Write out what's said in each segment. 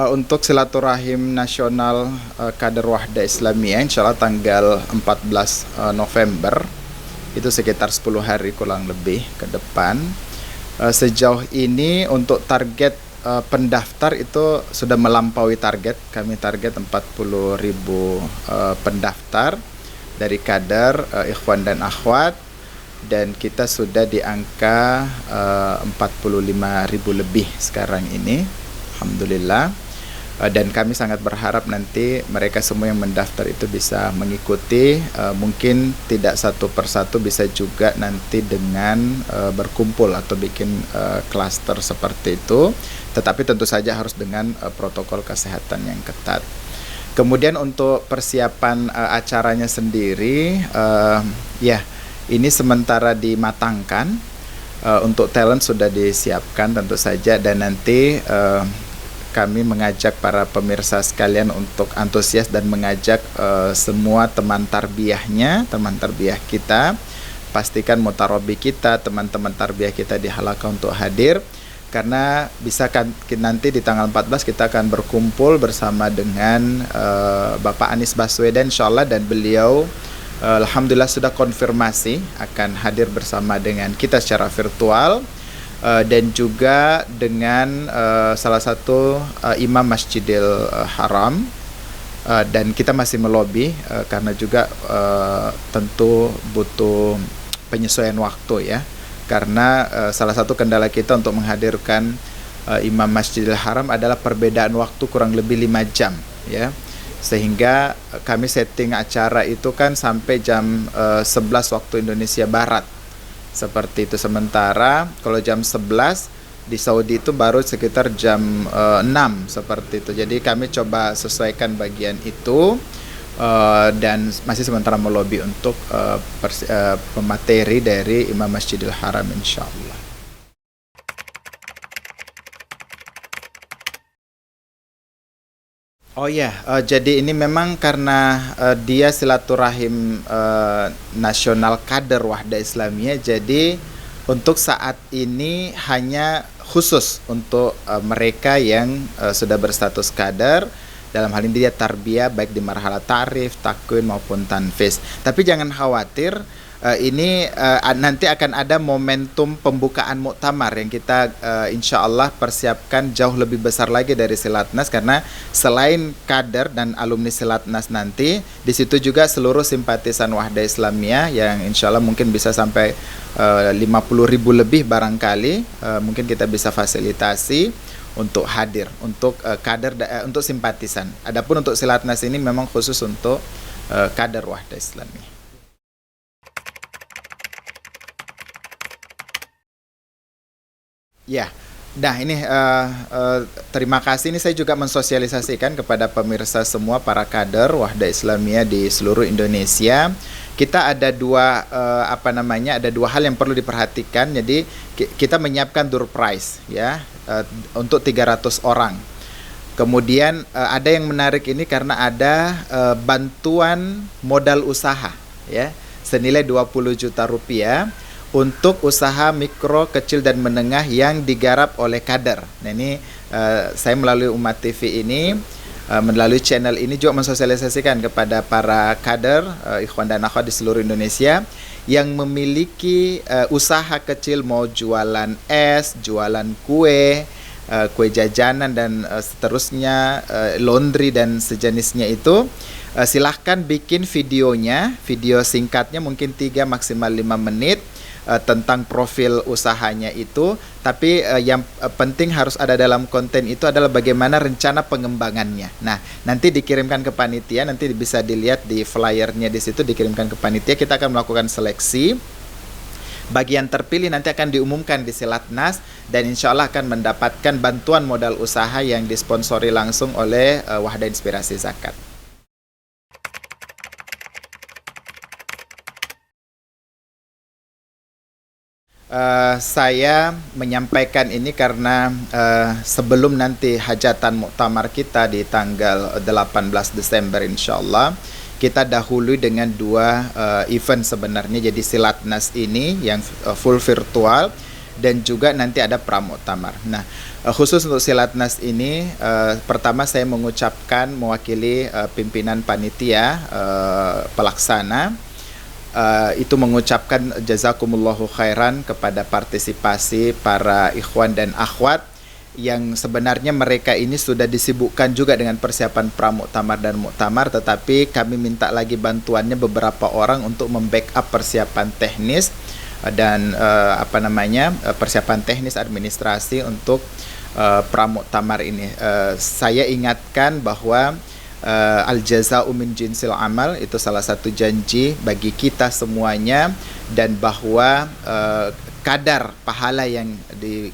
untuk silaturahim nasional kader Wahda Islamiyah insya Allah tanggal 14 November itu sekitar 10 hari kurang lebih ke depan. Sejauh ini untuk target pendaftar itu sudah melampaui target. Kami target 40.000 pendaftar dari kader ikhwan dan akhwat, dan kita sudah di angka 45.000 lebih sekarang ini, alhamdulillah. Dan kami sangat berharap nanti mereka semua yang mendaftar itu bisa mengikuti, mungkin tidak satu persatu, bisa juga nanti dengan berkumpul atau bikin klaster seperti itu, tetapi tentu saja harus dengan protokol kesehatan yang ketat. Kemudian untuk persiapan acaranya sendiri, ya ini sementara dimatangkan. Untuk talent sudah disiapkan tentu saja, dan nanti kami mengajak para pemirsa sekalian untuk antusias dan mengajak semua teman tarbiyah kita, pastikan mutarobi kita, teman-teman tarbiyah kita di halaqah untuk hadir, karena bisa kan nanti di tanggal 14 kita akan berkumpul bersama dengan Bapak Anies Baswedan insyaallah, dan beliau alhamdulillah sudah konfirmasi akan hadir bersama dengan kita secara virtual. Dan juga dengan salah satu imam Masjidil Haram, dan kita masih melobi karena juga tentu butuh penyesuaian waktu ya, karena salah satu kendala kita untuk menghadirkan imam Masjidil Haram adalah perbedaan waktu kurang lebih 5 jam ya, sehingga kami setting acara itu kan sampai jam 11 waktu Indonesia Barat seperti itu. Sementara kalau jam 11 di Saudi itu baru sekitar jam 6 seperti itu. Jadi kami coba sesuaikan bagian itu, dan masih sementara melobi untuk pemateri dari Imam Masjidil Haram insyaallah. Oh ya, jadi ini memang karena dia silaturahim nasional kader Wahda Islamiyah, jadi untuk saat ini hanya khusus untuk mereka yang sudah berstatus kader, dalam hal ini dia tarbiyah baik di marhalah ta'rif, takwin maupun tanfiz. Tapi jangan khawatir, ini nanti akan ada momentum pembukaan muktamar yang kita insya Allah persiapkan jauh lebih besar lagi dari Silatnas, karena selain kader dan alumni Silatnas nanti di situ juga seluruh simpatisan Wahda Islamiyah yang insya Allah mungkin bisa sampai 50.000 lebih barangkali, mungkin kita bisa fasilitasi untuk hadir untuk kader untuk simpatisan. Adapun untuk Silatnas ini memang khusus untuk kader Wahda Islamiyah. Ya, nah ini terima kasih. Ini saya juga mensosialisasikan kepada pemirsa semua para kader Wahda Islamiyah di seluruh Indonesia. Kita ada ada dua hal yang perlu diperhatikan. Jadi kita menyiapkan door prize ya untuk 300 orang. Kemudian ada yang menarik ini karena ada bantuan modal usaha ya senilai 20 juta rupiah untuk usaha mikro, kecil, dan menengah yang digarap oleh kader. Nah ini saya melalui Umat TV ini, melalui channel ini juga mensosialisasikan kepada para kader, ikhwan dan akhwat di seluruh Indonesia yang memiliki usaha kecil, mau jualan es, jualan kue, kue jajanan, dan seterusnya, laundry dan sejenisnya itu. Silahkan bikin videonya, video singkatnya mungkin 3 maksimal 5 menit tentang profil usahanya itu, tapi yang penting harus ada dalam konten itu adalah bagaimana rencana pengembangannya. Nah, nanti dikirimkan ke panitia, nanti bisa dilihat di flyernya di situ, dikirimkan ke panitia. Kita akan melakukan seleksi. Bagian terpilih nanti akan diumumkan di Silatnas, dan insya Allah akan mendapatkan bantuan modal usaha yang disponsori langsung oleh Wahda Inspirasi Zakat. Saya menyampaikan ini karena sebelum nanti hajatan muktamar kita di tanggal 18 Desember insya Allah, kita dahului dengan 2 event sebenarnya. Jadi Silatnas ini yang full virtual, dan juga nanti ada pramuktamar. Nah, khusus untuk Silatnas ini, pertama saya mengucapkan mewakili pimpinan panitia pelaksana, itu mengucapkan jazakumullahu khairan kepada partisipasi para ikhwan dan akhwat yang sebenarnya mereka ini sudah disibukkan juga dengan persiapan pramuktamar dan muktamar, tetapi kami minta lagi bantuannya beberapa orang untuk membackup persiapan teknis dan persiapan teknis administrasi untuk pramuktamar ini. Saya ingatkan bahwa al-jaza'u min jinsil amal, itu salah satu janji bagi kita semuanya, dan bahwa kadar pahala yang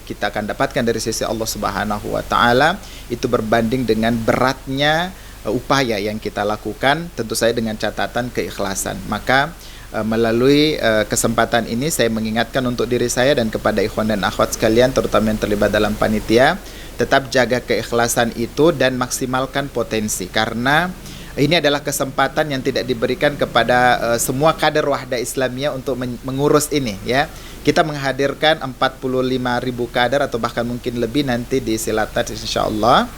kita akan dapatkan dari sisi Allah Subhanahu wa taala itu berbanding dengan beratnya upaya yang kita lakukan, tentu saja dengan catatan keikhlasan. Maka melalui kesempatan ini saya mengingatkan untuk diri saya dan kepada ikhwan dan akhwat sekalian, terutama yang terlibat dalam panitia, tetap jaga keikhlasan itu dan maksimalkan potensi, karena ini adalah kesempatan yang tidak diberikan kepada semua kader Wahda Islamiyah untuk mengurus ini, ya. Kita menghadirkan 45.000 kader atau bahkan mungkin lebih nanti di Silatnas insyaallah.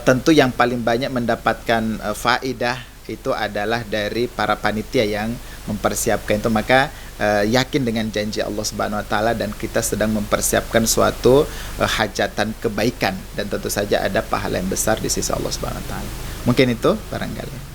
Tentu yang paling banyak mendapatkan faedah itu adalah dari para panitia yang mempersiapkan itu. Maka yakin dengan janji Allah Subhanahu wa taala, dan kita sedang mempersiapkan suatu hajatan kebaikan, dan tentu saja ada pahala yang besar di sisi Allah Subhanahu wa taala. Mungkin itu barangkali.